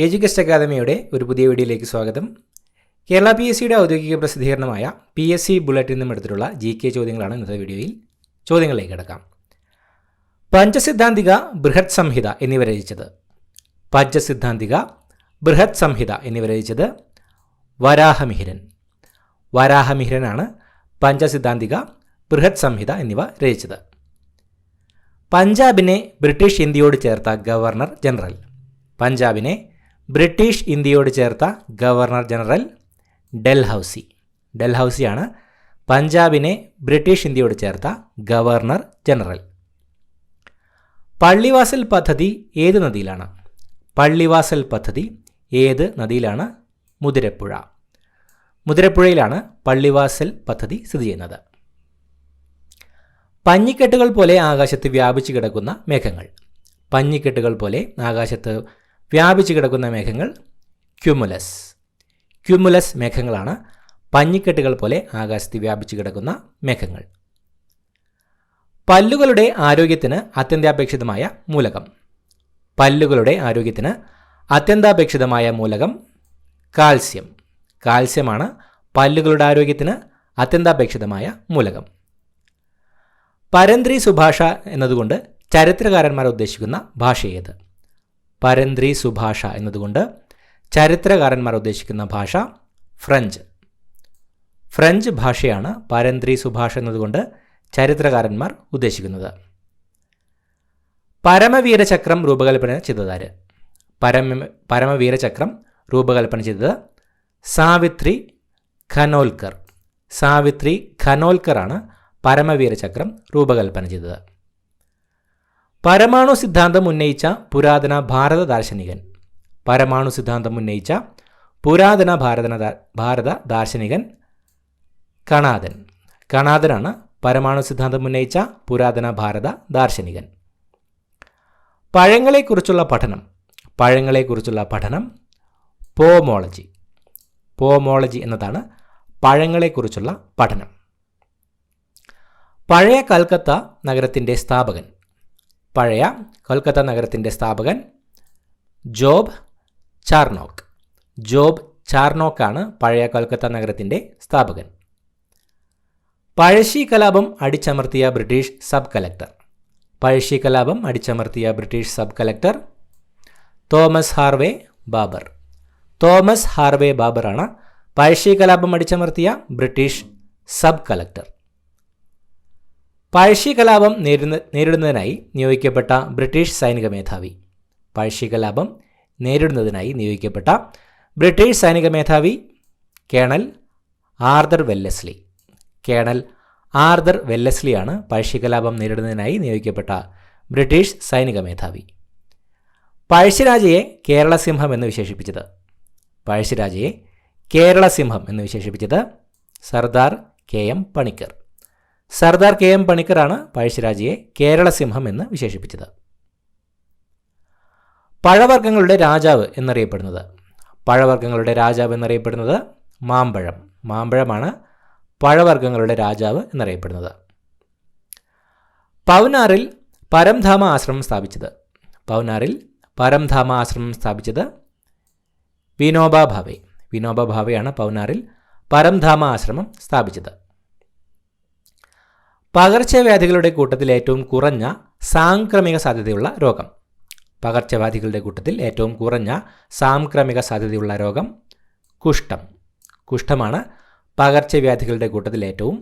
എഡ്യൂകസ്റ്റ് അക്കാദമിയുടെ ഒരു പുതിയ വീഡിയോയിലേക്ക് സ്വാഗതം. കേരള PSCയുടെ ഔദ്യോഗിക പ്രസിദ്ധീകരണമായ PSC ബുള്ളറ്റിൽ നിന്നും എടുത്തിട്ടുള്ള GK ചോദ്യങ്ങളാണ് ഇന്നത്തെ വീഡിയോയിൽ. ചോദ്യങ്ങളിലേക്ക് കിടക്കാം. പഞ്ചസിദ്ധാന്തിക ബൃഹത് സംഹിത എന്നിവ രചിച്ചത് വരാഹമിഹിരൻ. വരാഹമിഹിരനാണ് പഞ്ചസിദ്ധാന്തിക ബൃഹത് സംഹിത എന്നിവ രചിച്ചത്. പഞ്ചാബിനെ ബ്രിട്ടീഷ് ഇന്ത്യയോട് ചേർത്ത ഗവർണർ ജനറൽ. പഞ്ചാബിനെ ബ്രിട്ടീഷ് ഇന്ത്യയോട് ചേർത്ത ഗവർണർ ജനറൽ ഡൽഹൌസി. ഡൽഹൌസിയാണ് പഞ്ചാബിനെ ബ്രിട്ടീഷ് ഇന്ത്യയോട് ചേർത്ത ഗവർണർ ജനറൽ. പള്ളിവാസൽ പദ്ധതി ഏത് നദിയിലാണ്? പള്ളിവാസൽ പദ്ധതി ഏത് നദിയിലാണ്? മുതിരപ്പുഴ. മുതിരപ്പുഴയിലാണ് പള്ളിവാസൽ പദ്ധതി സ്ഥിതി ചെയ്യുന്നത്. പഞ്ഞിക്കെട്ടുകൾ പോലെ ആകാശത്ത് വ്യാപിച്ചു കിടക്കുന്ന മേഘങ്ങൾ. പഞ്ഞിക്കെട്ടുകൾ പോലെ ആകാശത്ത് വ്യാപിച്ചു കിടക്കുന്ന മേഘങ്ങൾ ക്യുമുലസ്. ക്യുമുലസ് മേഘങ്ങളാണ് പഞ്ഞിക്കെട്ടുകൾ പോലെ ആകാശത്ത് വ്യാപിച്ചു കിടക്കുന്ന മേഘങ്ങൾ. പല്ലുകളുടെ ആരോഗ്യത്തിന് അത്യന്താപേക്ഷിതമായ മൂലകം. പല്ലുകളുടെ ആരോഗ്യത്തിന് അത്യന്താപേക്ഷിതമായ മൂലകം കാൽസ്യം. കാൽസ്യമാണ് പല്ലുകളുടെ ആരോഗ്യത്തിന് അത്യന്താപേക്ഷിതമായ മൂലകം. പരന്ത്രി സുഭാഷ എന്നതുകൊണ്ട് ചരിത്രകാരന്മാർ ഉദ്ദേശിക്കുന്ന ഭാഷ ഏത്? പരന്ത്രി സുഭാഷ എന്നതുകൊണ്ട് ചരിത്രകാരന്മാർ ഉദ്ദേശിക്കുന്ന ഭാഷ ഫ്രഞ്ച്. ഫ്രഞ്ച് ഭാഷയാണ് പരന്ത്രി സുഭാഷ എന്നതുകൊണ്ട് ചരിത്രകാരന്മാർ ഉദ്ദേശിക്കുന്നത്. പരമവീരചക്രം രൂപകൽപ്പന ചെയ്തതാര്? പരമവീരചക്രം രൂപകൽപ്പന ചെയ്തത് സാവിത്രി ഖനോൽക്കർ. സാവിത്രി ഖനോൽക്കറാണ് പരമവീരചക്രം രൂപകൽപ്പന ചെയ്തത്. പരമാണു സിദ്ധാന്തം ഉന്നയിച്ച പുരാതന ഭാരത ദാർശനികൻ. പരമാണു സിദ്ധാന്തം ഉന്നയിച്ച പുരാതന ഭാരത ദാർശനികൻ കണാദൻ. കണാദനാണ് പരമാണു സിദ്ധാന്തം ഉന്നയിച്ച പുരാതന ഭാരത ദാർശനികൻ. പഴങ്ങളെക്കുറിച്ചുള്ള പഠനം. പഴങ്ങളെക്കുറിച്ചുള്ള പഠനം പോമോളജി. പോമോളജി എന്നതാണ് പഴങ്ങളെക്കുറിച്ചുള്ള പഠനം. പഴയ കൽക്കത്ത നഗരത്തിൻ്റെ സ്ഥാപകൻ. പഴയ കൊൽക്കത്ത നഗരത്തിൻ്റെ സ്ഥാപകൻ ജോബ് ചാർനോക്ക്. ജോബ് ചാർനോക്കാണ് പഴയ കൊൽക്കത്ത നഗരത്തിൻ്റെ സ്ഥാപകൻ. പഴശ്ശി കലാപം അടിച്ചമർത്തിയ ബ്രിട്ടീഷ് സബ് കളക്ടർ. പഴശ്ശി കലാപം അടിച്ചമർത്തിയ British sub collector Thomas Harvey Baber. Thomas Harvey ബാബറാണ് പഴശ്ശി കലാപം അടിച്ചമർത്തിയ ബ്രിട്ടീഷ് സബ് കളക്ടർ. പഴശ്ശി കലാപം നേരിടുന്നതിനായി നിയോഗിക്കപ്പെട്ട ബ്രിട്ടീഷ് സൈനിക മേധാവി. പഴശ്ശി കലാപം നേരിടുന്നതിനായി നിയോഗിക്കപ്പെട്ട ബ്രിട്ടീഷ് സൈനിക മേധാവി colonel Arthur Wellesley. Colonel Arthur വെല്ലസ്ലിയാണ് പഴശ്ശി കലാപം നേരിടുന്നതിനായി നിയോഗിക്കപ്പെട്ട ബ്രിട്ടീഷ് സൈനിക മേധാവി. പഴശ്ശിരാജയെ കേരള സിംഹം എന്ന് വിശേഷിപ്പിച്ചത്. പഴശ്ശിരാജയെ കേരള സിംഹം എന്ന് വിശേഷിപ്പിച്ചത് സർദാർ KM പണിക്കർ. സർദാർ KM പണിക്കറാണ് പഴശ്ശിരാജയെ കേരള സിംഹം എന്ന് വിശേഷിപ്പിച്ചത്. പഴവർഗ്ഗങ്ങളുടെ രാജാവ് എന്നറിയപ്പെടുന്നത്. പഴവർഗ്ഗങ്ങളുടെ രാജാവ് എന്നറിയപ്പെടുന്നത് മാമ്പഴം. മാമ്പഴമാണ് പഴവർഗ്ഗങ്ങളുടെ രാജാവ് എന്നറിയപ്പെടുന്നത്. പവനാറിൽ പരംധാമ ആശ്രമം സ്ഥാപിച്ചത്. പവനാറിൽ പരംധാമ ആശ്രമം സ്ഥാപിച്ചത് വിനോബ ഭാവെ. വിനോബ ഭാവെയാണ് പവനാറിൽ പരംധാമ ആശ്രമം സ്ഥാപിച്ചത്. പകർച്ചവ്യാധികളുടെ കൂട്ടത്തിൽ ഏറ്റവും കുറഞ്ഞ സാംക്രമിക സാധ്യതയുള്ള രോഗം. പകർച്ചവ്യാധികളുടെ കൂട്ടത്തിൽ ഏറ്റവും കുറഞ്ഞ സാംക്രമിക സാധ്യതയുള്ള രോഗം കുഷ്ഠം. കുഷ്ഠമാണ് പകർച്ചവ്യാധികളുടെ കൂട്ടത്തിൽ ഏറ്റവും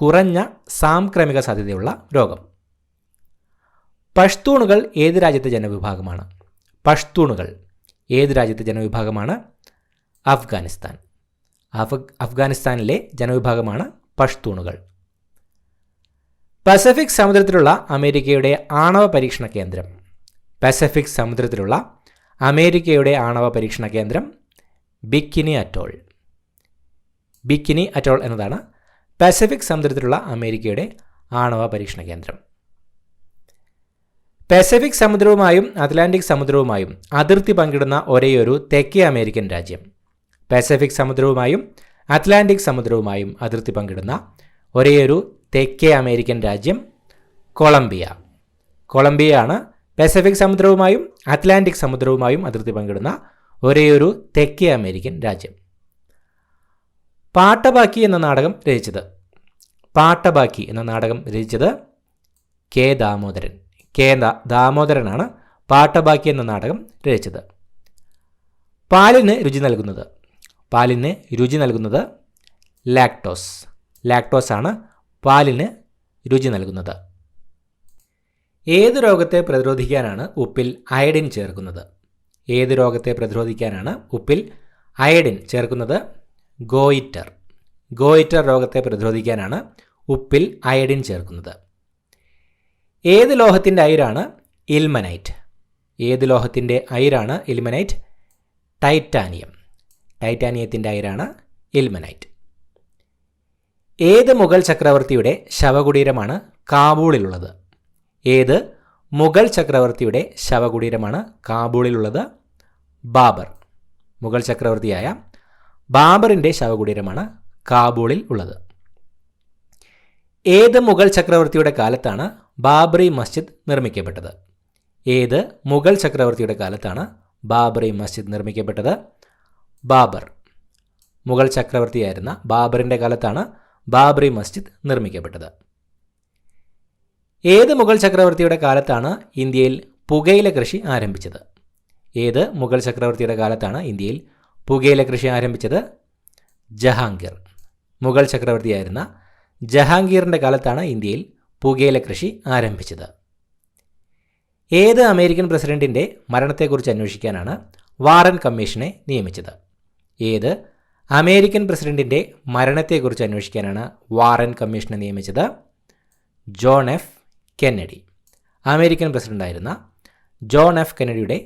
കുറഞ്ഞ സാംക്രമിക സാധ്യതയുള്ള രോഗം. പഷ്തൂണുകൾ ഏത് രാജ്യത്തെ ജനവിഭാഗമാണ്? പഷ്തൂണുകൾ ഏത് രാജ്യത്തെ ജനവിഭാഗമാണ്? അഫ്ഗാനിസ്ഥാൻ. അഫ്ഗാനിസ്ഥാനിലെ ജനവിഭാഗമാണ് പഷ്തൂണുകൾ. പസഫിക് സമുദ്രത്തിലുള്ള അമേരിക്കയുടെ ആണവ പരീക്ഷണ കേന്ദ്രം. പസഫിക് സമുദ്രത്തിലുള്ള അമേരിക്കയുടെ ആണവ പരീക്ഷണ കേന്ദ്രം ബിക്കിനി അറ്റോൾ. ബിക്കിനി അറ്റോൾ എന്നതാണ് പസഫിക് സമുദ്രത്തിലുള്ള അമേരിക്കയുടെ ആണവ പരീക്ഷണ കേന്ദ്രം. പസഫിക് സമുദ്രവുമായും അറ്റ്ലാന്റിക് സമുദ്രവുമായും അതിർത്തി പങ്കിടുന്ന ഒരേയൊരു തെക്കേ അമേരിക്കൻ രാജ്യം. പസഫിക് സമുദ്രവുമായും അറ്റ്ലാന്റിക് സമുദ്രവുമായും അതിർത്തി പങ്കിടുന്ന ഒരേയൊരു തെക്കേ അമേരിക്കൻ രാജ്യം കൊളംബിയ. കൊളംബിയയാണ് പസഫിക് സമുദ്രവുമായും അറ്റ്ലാന്റിക് സമുദ്രവുമായും അതിർത്തി പങ്കിടുന്ന ഒരേയൊരു തെക്കേ അമേരിക്കൻ രാജ്യം. പാട്ടബാക്കി എന്ന നാടകം രചിച്ചത് കെ. ദാമോദരൻ. ദാമോദരനാണ് പാട്ടബാക്കി എന്ന നാടകം രചിച്ചത്. പാലിന് രുചി നൽകുന്നത് ലാക്ടോസ് ആണ് പാലിന് രുചി നൽകുന്നത്. ഏത് രോഗത്തെ പ്രതിരോധിക്കാനാണ് ഉപ്പിൽ അയഡിൻ ചേർക്കുന്നത്? ഗോയിറ്റർ രോഗത്തെ പ്രതിരോധിക്കാനാണ് ഉപ്പിൽ അയഡിൻ ചേർക്കുന്നത്. ഏത് ലോഹത്തിൻ്റെ അയിരാണ് ഇൽമനൈറ്റ്? ടൈറ്റാനിയത്തിൻ്റെ അയിരാണ് ഇൽമനൈറ്റ്. ഏത് മുഗൾ ചക്രവർത്തിയുടെ ശവകുടീരമാണ് കാബൂളിലുള്ളത്? ബാബർ. മുഗൾ ചക്രവർത്തിയായ ബാബറിൻ്റെ ശവകുടീരമാണ് കാബൂളിൽ ഉള്ളത്. ഏത് മുഗൾ ചക്രവർത്തിയുടെ കാലത്താണ് ബാബറി മസ്ജിദ് നിർമ്മിക്കപ്പെട്ടത്? ബാബർ. മുഗൾ ചക്രവർത്തിയായിരുന്ന ബാബറിൻ്റെ കാലത്താണ് ബാബറി മസ്ജിദ് നിർമ്മിക്കപ്പെട്ടത്. ഏത് മുഗൾ ചക്രവർത്തിയുടെ കാലത്താണ് ഇന്ത്യയിൽ പുകയില കൃഷി ആരംഭിച്ചത്? ജഹാംഗീർ. മുഗൾ ചക്രവർത്തിയായിരുന്ന ജഹാംഗീറിൻ്റെ കാലത്താണ് ഇന്ത്യയിൽ പുകയില കൃഷി ആരംഭിച്ചത്. ഏത് അമേരിക്കൻ പ്രസിഡന്റിൻ്റെ മരണത്തെക്കുറിച്ച് അന്വേഷിക്കാനാണ് വാറൻ കമ്മീഷനെ നിയമിച്ചത്? John F Kennedy. അമേരിക്കൻ പ്രസിഡന്റായിരുന്ന ജോൺ എഫ് കെന്നഡിയുടെ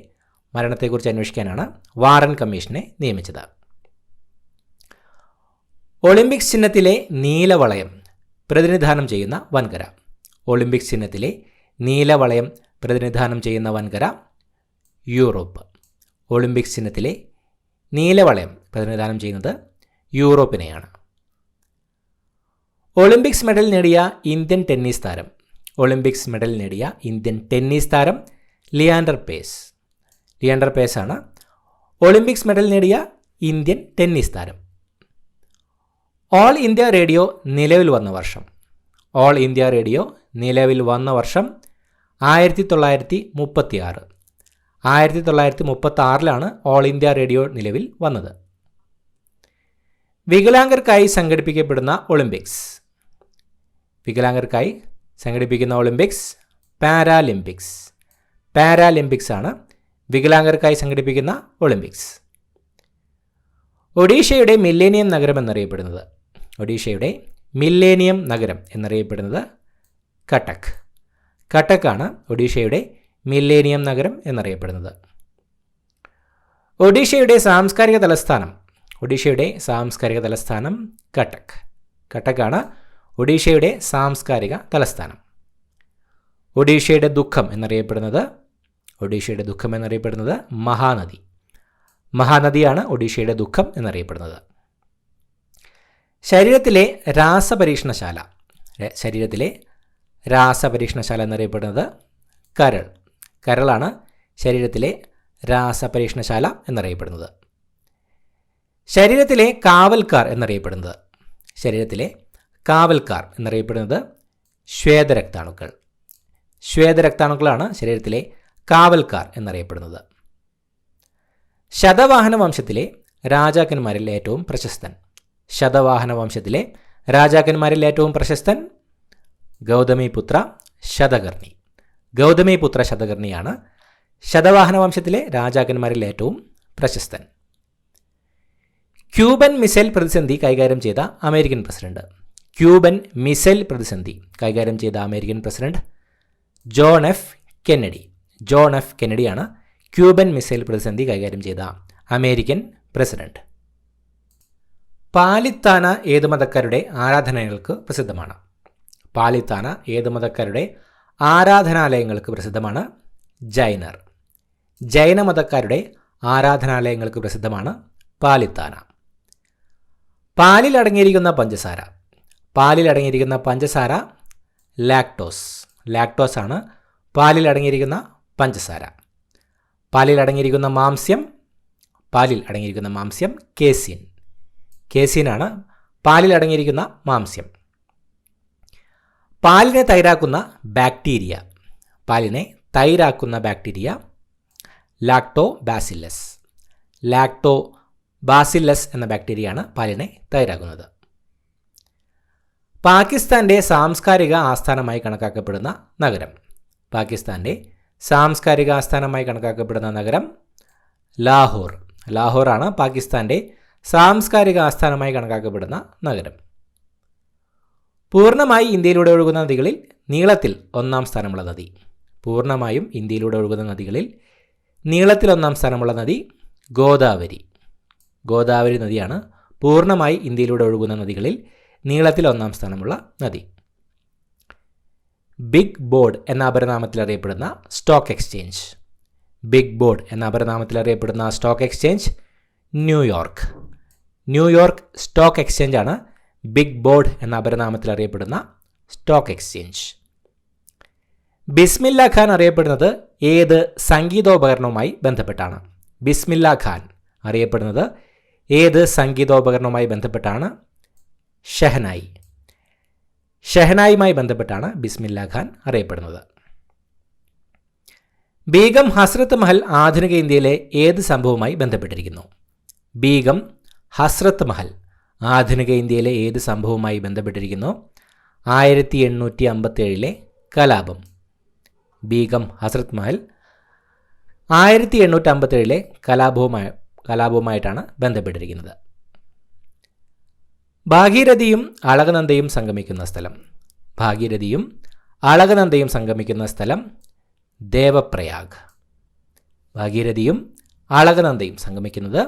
മരണത്തെക്കുറിച്ച് അന്വേഷിക്കാനാണ് വാറൻ കമ്മീഷനെ നിയമിച്ചത്. ഒളിമ്പിക്സ് ചിഹ്നത്തിലെ നീലവളയം പ്രതിനിധാനം ചെയ്യുന്ന വൻകര യൂറോപ്പ്. ഒളിമ്പിക്സ് ചിഹ്നത്തിലെ നീലവളയം പ്രതിനിധാനം ചെയ്യുന്നത് യൂറോപ്പിനെയാണ്. ഒളിമ്പിക്സ് മെഡൽ നേടിയ ഇന്ത്യൻ ടെന്നീസ് താരം ലിയാൻഡർ പേസ് ആണ് ഒളിമ്പിക്സ് മെഡൽ നേടിയ ഇന്ത്യൻ ടെന്നീസ് താരം. ഓൾ ഇന്ത്യ റേഡിയോ നിലവിൽ വന്ന വർഷം? 1936. 1936 ഓൾ ഇന്ത്യ റേഡിയോ നിലവിൽ വന്നത്. വികലാംഗർക്കായി സംഘടിപ്പിക്കുന്ന ഒളിമ്പിക്സ് പാരാലിമ്പിക്സ് ആണ് വികലാംഗർക്കായി സംഘടിപ്പിക്കുന്ന ഒളിമ്പിക്സ്. ഒഡീഷയുടെ മില്ലേനിയം നഗരം എന്നറിയപ്പെടുന്നത് കട്ടക്കാണ് ഒഡീഷയുടെ മില്ലേനിയം നഗരം എന്നറിയപ്പെടുന്നത്. ഒഡീഷയുടെ സാംസ്കാരിക തലസ്ഥാനം കട്ടക്കാണ് ഒഡീഷയുടെ സാംസ്കാരിക തലസ്ഥാനം. ഒഡീഷയുടെ ദുഃഖം എന്നറിയപ്പെടുന്നത് മഹാനദിയാണ് ഒഡീഷയുടെ ദുഃഖം എന്നറിയപ്പെടുന്നത്. ശരീരത്തിലെ രാസപരീക്ഷണശാല എന്നറിയപ്പെടുന്നത് കരളാണ് എന്നറിയപ്പെടുന്നത്. ശരീരത്തിലെ കാവൽക്കാർ എന്നറിയപ്പെടുന്നത് ശ്വേതരക്താണുക്കളാണ് ശരീരത്തിലെ കാവൽക്കാർ എന്നറിയപ്പെടുന്നത്. ശതവാഹന വംശത്തിലെ രാജാക്കന്മാരിൽ ഏറ്റവും പ്രശസ്തൻ ഗൗതമിപുത്ര ശതകർണിയാണ് ശതവാഹന വംശത്തിലെ രാജാക്കന്മാരിൽ ഏറ്റവും പ്രശസ്തൻ. ക്യൂബൻ മിസൈൽ പ്രതിസന്ധി കൈകാര്യം ചെയ്ത അമേരിക്കൻ പ്രസിഡന്റ് ജോൺ എഫ് കെന്നഡിയാണ് ക്യൂബൻ മിസൈൽ പ്രതിസന്ധി കൈകാര്യം ചെയ്ത അമേരിക്കൻ പ്രസിഡന്റ്. പാലിത്താന ഏത് മതക്കാരുടെ ആരാധനാലയങ്ങൾക്ക് പ്രസിദ്ധമാണ്? ജൈനമതക്കാരുടെ ആരാധനാലയങ്ങൾക്ക് പ്രസിദ്ധമാണ് പാലിത്താന. പാലിൽ അടങ്ങിയിരിക്കുന്ന പഞ്ചസാര ലാക്ടോസ് ആണ് പാലിൽ അടങ്ങിയിരിക്കുന്ന പഞ്ചസാര. പാലിൽ അടങ്ങിയിരിക്കുന്ന മാംസ്യം പാലിൽ അടങ്ങിയിരിക്കുന്ന മാംസ്യം കേസിൻ. കേസിനാണ് പാലിൽ അടങ്ങിയിരിക്കുന്ന മാംസ്യം. പാലിനെ തൈരാക്കുന്ന ബാക്ടീരിയ. പാലിനെ തൈരാക്കുന്ന ബാക്ടീരിയ ലാക്ടോബാസില്ലസ്. ലാക്ടോബാസില്ലസ് എന്ന ബാക്ടീരിയയാണ് പാലിനെ തൈരാക്കുന്നത്. പാകിസ്ഥാൻ്റെ സാംസ്കാരിക ആസ്ഥാനമായി കണക്കാക്കപ്പെടുന്ന നഗരം. പാകിസ്ഥാൻ്റെ സാംസ്കാരിക ആസ്ഥാനമായി കണക്കാക്കപ്പെടുന്ന നഗരം ലാഹോർ. ലാഹോറാണ് പാകിസ്ഥാൻ്റെ സാംസ്കാരിക ആസ്ഥാനമായി കണക്കാക്കപ്പെടുന്ന നഗരം. പൂർണ്ണമായി ഇന്ത്യയിലൂടെ ഒഴുകുന്ന നദികളിൽ നീളത്തിൽ 1-ാം സ്ഥാനമുള്ള നദി. പൂർണ്ണമായും ഇന്ത്യയിലൂടെ ഒഴുകുന്ന നദികളിൽ നീളത്തിൽ 1-ാം സ്ഥാനമുള്ള നദി ഗോദാവരി. ഗോദാവരി നദിയാണ് പൂർണ്ണമായി ഇന്ത്യയിലൂടെ ഒഴുകുന്ന നദികളിൽ നീളത്തിൽ 1-ാം സ്ഥാനമുള്ള നദി. ബിഗ് ബോർഡ് എന്ന അപരനാമത്തിൽ അറിയപ്പെടുന്ന സ്റ്റോക്ക് എക്സ്ചേഞ്ച്. ബിഗ് ബോർഡ് എന്ന അപരനാമത്തിൽ അറിയപ്പെടുന്ന stock exchange New York. New York stock exchange ആണ് ബിഗ് ബോർഡ് എന്ന അപരനാമത്തിൽ അറിയപ്പെടുന്ന സ്റ്റോക്ക് എക്സ്ചേഞ്ച്. ബിസ്മില്ല ഖാൻ അറിയപ്പെടുന്നത് ഏത് സംഗീതോപകരണവുമായി ബന്ധപ്പെട്ടാണ്? ബിസ്മില്ല ഖാൻ അറിയപ്പെടുന്നത് ഏത് സംഗീതോപകരണവുമായി ബന്ധപ്പെട്ടാണ്? ഷെഹനായി. ഷെഹനായുമായി ബന്ധപ്പെട്ടാണ് ബിസ്മില്ല ഖാൻ അറിയപ്പെടുന്നത്. ബീഗം ഹസ്രത്ത് മഹൽ ആധുനിക ഇന്ത്യയിലെ ഏത് സംഭവവുമായി ബന്ധപ്പെട്ടിരിക്കുന്നു? ബീഗം ഹസ്രത്ത് മഹൽ ആധുനിക ഇന്ത്യയിലെ ഏത് സംഭവവുമായി ബന്ധപ്പെട്ടിരിക്കുന്നു? 1857 കലാപം. ബീഗം ഹസ്രത്ത് മഹൽ 1857 കലാപവുമായിട്ടാണ് ബന്ധപ്പെട്ടിരിക്കുന്നത്. ഭാഗീരഥിയും അളകനന്ദയും സംഗമിക്കുന്ന സ്ഥലം. ഭാഗീരഥിയും അളകനന്ദയും സംഗമിക്കുന്ന സ്ഥലം ദേവപ്രയാഗ്. ഭാഗീരഥിയും അളകനന്ദയും സംഗമിക്കുന്നത്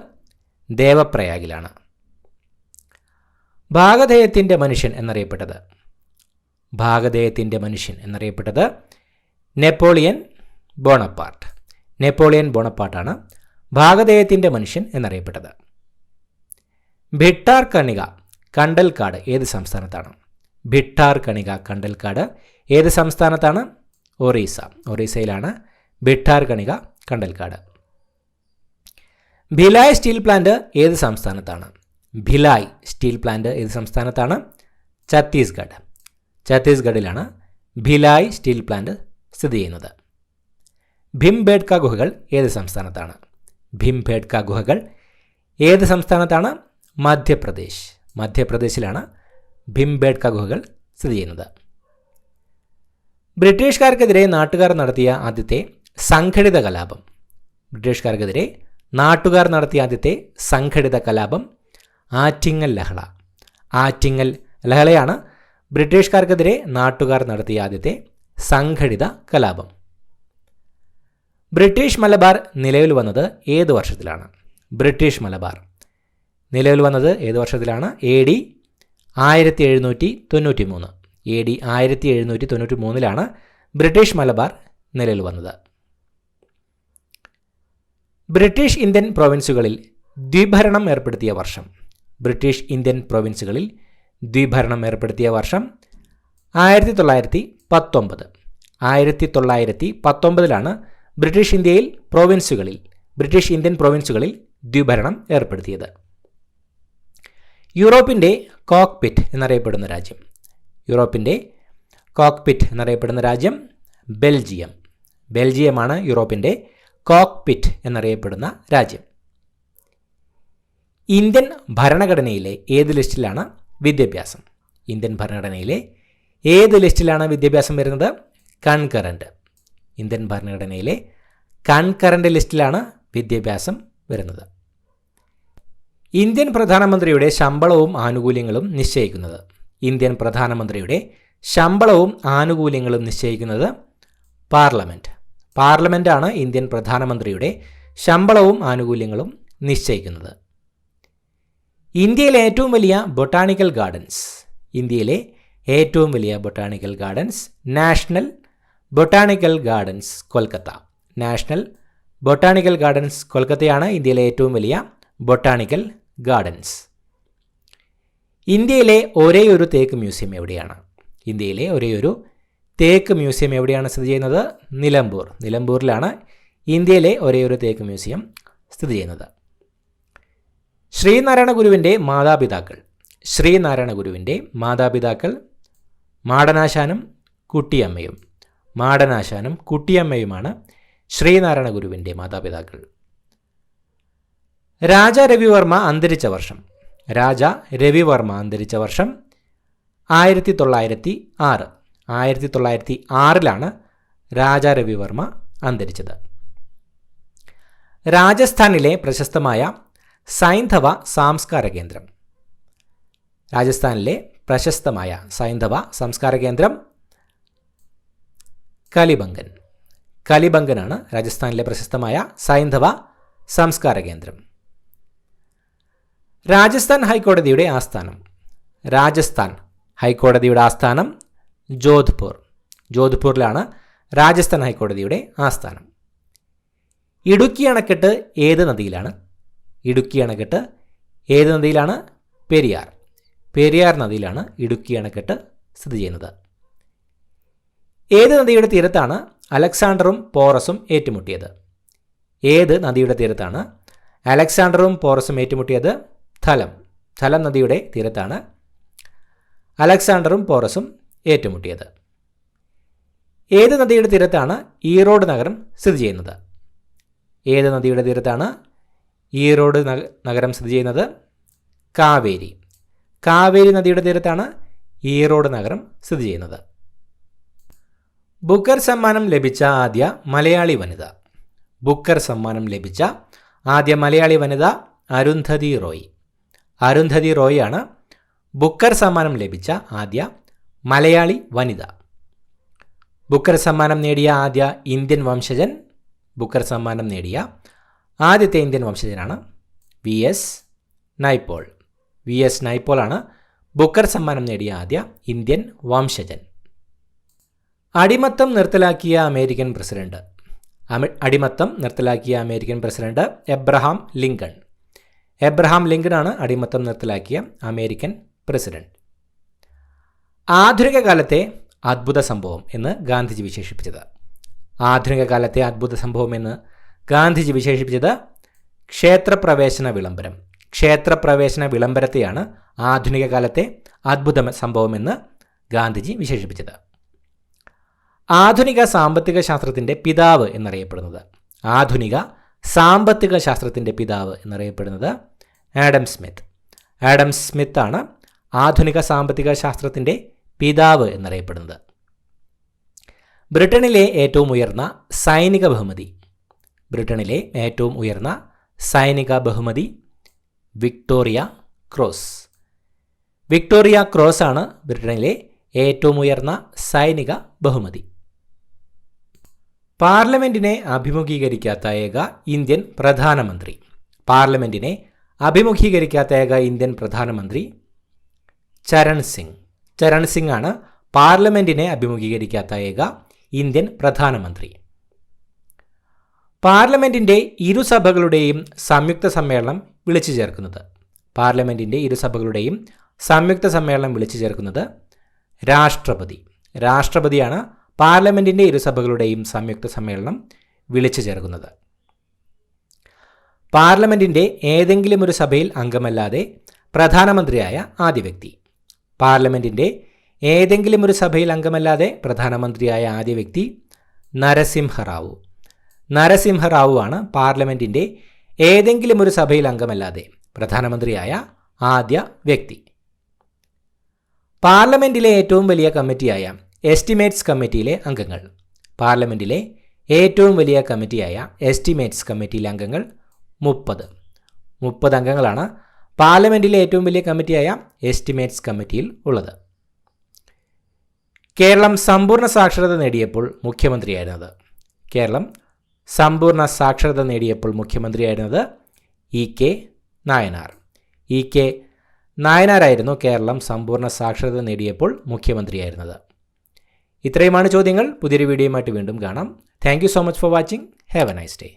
ദേവപ്രയാഗിലാണ്. ഭാഗധേയത്തിൻ്റെ മനുഷ്യൻ എന്നറിയപ്പെട്ടത്. ഭാഗധേയത്തിൻ്റെ മനുഷ്യൻ എന്നറിയപ്പെട്ടത് നെപ്പോളിയൻ ബോണപ്പാർട്ട്. നെപ്പോളിയൻ ബോണപ്പാർട്ടാണ് ഭാഗധേയത്തിൻ്റെ മനുഷ്യൻ എന്നറിയപ്പെട്ടത്. ഭിട്ടാർ കണിക കണ്ടൽക്കാട് ഏത് സംസ്ഥാനത്താണ്? ഭിട്ടാർ കണിക കണ്ടൽക്കാട് ഏത് സംസ്ഥാനത്താണ്? ഒറീസ. ഒറീസയിലാണ് ഭിട്ടാർ കണിക കണ്ടൽക്കാട്. ഭിലായ് സ്റ്റീൽ പ്ലാന്റ് ഏത് സംസ്ഥാനത്താണ്? ഭിലായ് സ്റ്റീൽ പ്ലാന്റ് ഏത് സംസ്ഥാനത്താണ്? ഛത്തീസ്ഗഡ്. ഛത്തീസ്ഗഡിലാണ് ഭിലായ് സ്റ്റീൽ പ്ലാന്റ് സ്ഥിതി ചെയ്യുന്നത്. ഭിംബേഡ്ക ഗുഹകൾ ഏത് സംസ്ഥാനത്താണ്? ഭിംബേഡ്ക ഗുഹകൾ ഏത് സംസ്ഥാനത്താണ്? മധ്യപ്രദേശ്. മധ്യപ്രദേശിലാണ് ഭിംബേഡ്ക ഗുഹകൾ സ്ഥിതി ചെയ്യുന്നത്. ബ്രിട്ടീഷുകാർക്കെതിരെ നാട്ടുകാർ നടത്തിയ ആദ്യത്തെ സംഘടിത കലാപം. ബ്രിട്ടീഷുകാർക്കെതിരെ നാട്ടുകാർ നടത്തിയ ആദ്യത്തെ സംഘടിത കലാപം ആറ്റിങ്ങൽ ലഹള. ആറ്റിങ്ങൽ ലഹളയാണ് ബ്രിട്ടീഷുകാർക്കെതിരെ നാട്ടുകാർ നടത്തിയ ആദ്യത്തെ സംഘടിത കലാപം. ബ്രിട്ടീഷ് മലബാർ നിലവിൽ വന്നത് ഏത് വർഷത്തിലാണ്? ബ്രിട്ടീഷ് മലബാർ നിലവിൽ വന്നത് ഏത് വർഷത്തിലാണ്? AD 1793. AD 1793 ബ്രിട്ടീഷ് മലബാർ നിലവിൽ വന്നത്. ബ്രിട്ടീഷ് ഇന്ത്യൻ പ്രൊവിൻസുകളിൽ ദ്വിഭരണം ഏർപ്പെടുത്തിയ വർഷം. ബ്രിട്ടീഷ് ഇന്ത്യൻ പ്രൊവിൻസുകളിൽ ദ്വിഭരണം ഏർപ്പെടുത്തിയ വർഷം 1919. 1919 ബ്രിട്ടീഷ് ഇന്ത്യൻ പ്രൊവിൻസുകളിൽ ദ്വിഭരണം ഏർപ്പെടുത്തിയത്. യൂറോപ്പിൻ്റെ കോക്പിറ്റ് എന്നറിയപ്പെടുന്ന രാജ്യം. യൂറോപ്പിൻ്റെ കോക്പിറ്റ് എന്നറിയപ്പെടുന്ന രാജ്യം ബെൽജിയം. ബെൽജിയമാണ് യൂറോപ്പിൻ്റെ കോക്പിറ്റ് എന്നറിയപ്പെടുന്ന രാജ്യം. ഇന്ത്യൻ ഭരണഘടനയിലെ ഏത് ലിസ്റ്റിലാണ് വിദ്യാഭ്യാസം? ഇന്ത്യൻ ഭരണഘടനയിലെ ഏത് ലിസ്റ്റിലാണ് വിദ്യാഭ്യാസം വരുന്നത്? കൺകറൻറ്റ്. ഇന്ത്യൻ ഭരണഘടനയിലെ കൺകറൻറ്റ് ലിസ്റ്റിലാണ് വിദ്യാഭ്യാസം വരുന്നത്. ഇന്ത്യൻ പ്രധാനമന്ത്രിയുടെ ശമ്പളവും ആനുകൂല്യങ്ങളും നിശ്ചയിക്കുന്നത്. ഇന്ത്യൻ പ്രധാനമന്ത്രിയുടെ ശമ്പളവും ആനുകൂല്യങ്ങളും നിശ്ചയിക്കുന്നത് പാർലമെൻറ്റ്. പാർലമെൻറ്റാണ് ഇന്ത്യൻ പ്രധാനമന്ത്രിയുടെ ശമ്പളവും ആനുകൂല്യങ്ങളും നിശ്ചയിക്കുന്നത്. ഇന്ത്യയിലെ ഏറ്റവും വലിയ ബൊട്ടാണിക്കൽ ഗാർഡൻസ്. ഇന്ത്യയിലെ ഏറ്റവും വലിയ botanical gardens national botanical gardens Kolkata. National botanical gardens കൊൽക്കത്തയാണ് ഇന്ത്യയിലെ ഏറ്റവും വലിയ ബൊട്ടാണിക്കൽ ഗാർഡൻസ്. ഇന്ത്യയിലെ ഒരേയൊരു തേക്ക് മ്യൂസിയം എവിടെയാണ്? ഇന്ത്യയിലെ ഒരേയൊരു തേക്ക് മ്യൂസിയം എവിടെയാണ് സ്ഥിതി ചെയ്യുന്നത്? നിലമ്പൂർ. നിലമ്പൂരിലാണ് ഇന്ത്യയിലെ ഒരേയൊരു തേക്ക് മ്യൂസിയം സ്ഥിതി ചെയ്യുന്നത്. ശ്രീനാരായണ ഗുരുവിൻ്റെ മാതാപിതാക്കൾ. ശ്രീനാരായണ ഗുരുവിൻ്റെ മാതാപിതാക്കൾ മാടനാശാനും കുട്ടിയമ്മയും. മാടനാശാനും കുട്ടിയമ്മയുമാണ് ശ്രീനാരായണ ഗുരുവിൻ്റെ മാതാപിതാക്കൾ. രാജ രവിവർമ്മ അന്തരിച്ച വർഷം. രാജ രവിവർമ്മ അന്തരിച്ച വർഷം 1906. 1906 രാജ രവിവർമ്മ അന്തരിച്ചത്. രാജസ്ഥാനിലെ പ്രശസ്തമായ സൈന്ധവ സംസ്കാര കേന്ദ്രം. രാജസ്ഥാനിലെ പ്രശസ്തമായ സൈന്ധവ സംസ്കാര കേന്ദ്രം കലിബംഗൻ. കലിബംഗനാണ് രാജസ്ഥാനിലെ പ്രശസ്തമായ സൈന്ധവ സംസ്കാര കേന്ദ്രം. രാജസ്ഥാൻ ഹൈക്കോടതിയുടെ ആസ്ഥാനം. രാജസ്ഥാൻ ഹൈക്കോടതിയുടെ ആസ്ഥാനം ജോധ്പൂർ. ജോധ്പൂരിലാണ് രാജസ്ഥാൻ ഹൈക്കോടതിയുടെ ആസ്ഥാനം. ഇടുക്കി അണക്കെട്ട് ഏത് നദിയിലാണ്? ഇടുക്കി അണക്കെട്ട് ഏത് നദിയിലാണ്? പെരിയാർ. പെരിയാർ നദിയിലാണ് ഇടുക്കി അണക്കെട്ട് സ്ഥിതി ചെയ്യുന്നത്. ഏത് നദിയുടെ തീരത്താണ് അലക്സാണ്ടറും പോറസും ഏറ്റുമുട്ടിയത്? ഏത് നദിയുടെ തീരത്താണ് അലക്സാണ്ടറും പോറസും ഏറ്റുമുട്ടിയത്? ഥലം. ഥലം നദിയുടെ തീരത്താണ് അലക്സാണ്ടറും പോറസും ഏറ്റുമുട്ടിയത്. ഏത് നദിയുടെ തീരത്താണ് ഈറോഡ് നഗരം സ്ഥിതി ചെയ്യുന്നത്? ഏത് നദിയുടെ തീരത്താണ് ഈറോഡ് നഗരം സ്ഥിതി ചെയ്യുന്നത്? കാവേരി. കാവേരി നദിയുടെ തീരത്താണ് ഈറോഡ് നഗരം സ്ഥിതി ചെയ്യുന്നത്. ബുക്കർ സമ്മാനം ലഭിച്ച ആദ്യ മലയാളി വനിത. ബുക്കർ സമ്മാനം ലഭിച്ച ആദ്യ മലയാളി വനിത അരുന്ധതി റോയ്. അരുന്ധതി റോയ് ആണ് ബുക്കർ സമ്മാനം ലഭിച്ച ആദ്യ മലയാളി വനിത. ബുക്കർ സമ്മാനം നേടിയ ആദ്യ ഇന്ത്യൻ വംശജൻ. ബുക്കർ സമ്മാനം നേടിയ ആദ്യത്തെ ഇന്ത്യൻ വംശജനാണ് VS നൈപോൾ. VS നൈപോളാണ് ബുക്കർ സമ്മാനം നേടിയ ആദ്യ ഇന്ത്യൻ വംശജൻ. അടിമത്തം നിർത്തലാക്കിയ അമേരിക്കൻ പ്രസിഡന്റ്. അടിമത്തം നിർത്തലാക്കിയ American president Abraham Lincoln. Abraham ലിങ്കണാണ് അടിമത്തം നിർത്തലാക്കിയ അമേരിക്കൻ പ്രസിഡന്റ്. ആധുനിക കാലത്തെ അദ്ഭുത സംഭവം എന്ന് ഗാന്ധിജി വിശേഷിപ്പിച്ചത്. ആധുനിക കാലത്തെ അദ്ഭുത സംഭവം എന്ന് ഗാന്ധിജി വിശേഷിപ്പിച്ചത് ക്ഷേത്രപ്രവേശന വിളംബരം. ക്ഷേത്രപ്രവേശന വിളംബരത്തെയാണ് ആധുനിക കാലത്തെ അദ്ഭുത സംഭവമെന്ന് ഗാന്ധിജി വിശേഷിപ്പിച്ചത്. ആധുനിക സാമ്പത്തിക ശാസ്ത്രത്തിൻ്റെ പിതാവ് എന്നറിയപ്പെടുന്നത്. ആധുനിക സാമ്പത്തിക ശാസ്ത്രത്തിൻ്റെ പിതാവ് എന്നറിയപ്പെടുന്നത് ആഡം സ്മിത്ത്. ആഡം സ്മിത്താണ് ആധുനിക സാമ്പത്തിക ശാസ്ത്രത്തിൻ്റെ പിതാവ് എന്നറിയപ്പെടുന്നത്. ബ്രിട്ടനിലെ ഏറ്റവും ഉയർന്ന സൈനിക ബഹുമതി. ബ്രിട്ടനിലെ ഏറ്റവും ഉയർന്ന സൈനിക ബഹുമതി വിക്ടോറിയ ക്രോസ്. വിക്ടോറിയ ക്രോസ് ആണ് ബ്രിട്ടനിലെ ഏറ്റവും ഉയർന്ന സൈനിക ബഹുമതി. പാർലമെന്റിനെ അഭിമുഖീകരിക്കാത്ത ഏക ഇന്ത്യൻ പ്രധാനമന്ത്രി. പാർലമെന്റിനെ അഭിമുഖീകരിക്കാത്ത ഏക ഇന്ത്യൻ പ്രധാനമന്ത്രി ചരൺ സിംഗ്. ചരൺ സിംഗ് ആണ് പാർലമെന്റിനെ അഭിമുഖീകരിക്കാത്ത ഏക ഇന്ത്യൻ പ്രധാനമന്ത്രി. പാർലമെന്റിന്റെ ഇരുസഭകളുടെയും സംയുക്ത സമ്മേളനം വിളിച്ചു ചേർക്കുന്നത്. പാർലമെന്റിന്റെ ഇരുസഭകളുടെയും സംയുക്ത സമ്മേളനം വിളിച്ചു ചേർക്കുന്നത് രാഷ്ട്രപതി. രാഷ്ട്രപതിയാണ് പാർലമെന്റിന്റെ ഇരുസഭകളുടെയും സംയുക്ത സമ്മേളനം വിളിച്ചു ചേർക്കുന്നത്. പാർലമെന്റിന്റെ ഏതെങ്കിലും ഒരു സഭയിൽ അംഗമല്ലാതെ പ്രധാനമന്ത്രിയായ ആദ്യ വ്യക്തി. പാർലമെന്റിന്റെ ഏതെങ്കിലും ഒരു സഭയിൽ അംഗമല്ലാതെ പ്രധാനമന്ത്രിയായ ആദ്യ വ്യക്തി നരസിംഹറാവു. നരസിംഹറാവു ആണ് പാർലമെന്റിന്റെ ഏതെങ്കിലും ഒരു സഭയിൽ അംഗമല്ലാതെ പ്രധാനമന്ത്രിയായ ആദ്യ വ്യക്തി. പാർലമെന്റിലെ ഏറ്റവും വലിയ കമ്മിറ്റിയായ എസ്റ്റിമേറ്റ്സ് കമ്മിറ്റിയിലെ അംഗങ്ങൾ. പാർലമെന്റിലെ ഏറ്റവും വലിയ കമ്മിറ്റിയായ എസ്റ്റിമേറ്റ്സ് കമ്മിറ്റിയിലെ അംഗങ്ങൾ 30 അംഗങ്ങളാണ് പാർലമെന്റിലെ ഏറ്റവും വലിയ കമ്മിറ്റിയായ എസ്റ്റിമേറ്റ്സ് കമ്മിറ്റിയിൽ ഉള്ളത്. കേരളം സമ്പൂർണ്ണ സാക്ഷരത നേടിയപ്പോൾ മുഖ്യമന്ത്രിയായിരുന്നത്. കേരളം സമ്പൂർണ്ണ സാക്ഷരത നേടിയപ്പോൾ മുഖ്യമന്ത്രിയായിരുന്നത് EK നായനാർ. EK നായനാരായിരുന്നു കേരളം സമ്പൂർണ്ണ സാക്ഷരത നേടിയപ്പോൾ മുഖ്യമന്ത്രിയായിരുന്നത്. ഇത്രയുമാണ് ചോദ്യങ്ങൾ. പുതിയൊരു വീഡിയോയുമായിട്ട് വീണ്ടും കാണാം. Thank you so much for watching. Have A nice day.